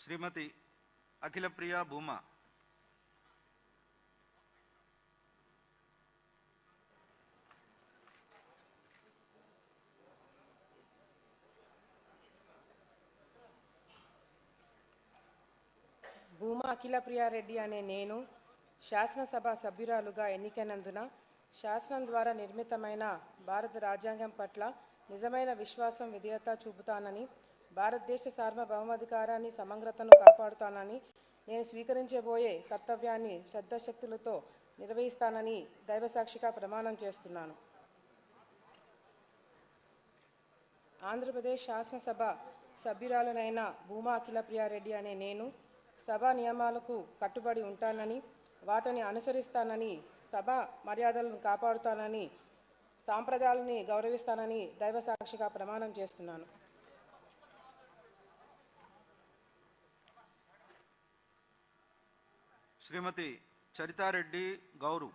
శ్రీమతి అఖిలప్రియ భూమా, భూమా అఖిలప్రియారెడ్డి అనే నేను శాసనసభ సభ్యురాలుగా ఎన్నికైనందున శాసనం ద్వారా నిర్మితమైన భారత రాజ్యాంగం పట్ల నిజమైన విశ్వాసం, విధేయత చూపుతానని, భారతదేశ సార్వభౌమాధికారాన్ని, సమగ్రతను కాపాడుతానని, నేను స్వీకరించబోయే కర్తవ్యాన్ని శ్రద్ధశక్తులతో నిర్వహిస్తానని దైవసాక్షిగా ప్రమాణం చేస్తున్నాను. ఆంధ్రప్రదేశ్ శాసనసభ సభ్యురాలనైన భూమా అఖిలప్రియారెడ్డి అనే నేను సభా నియమాలకు కట్టుబడి ఉంటానని, వాటిని అనుసరిస్తానని, సభ మర్యాదలను కాపాడుతానని, సాంప్రదాయాలని గౌరవిస్తానని దైవసాక్షిగా ప్రమాణం చేస్తున్నాను. శ్రీమతి చరితారెడ్డి గౌరు.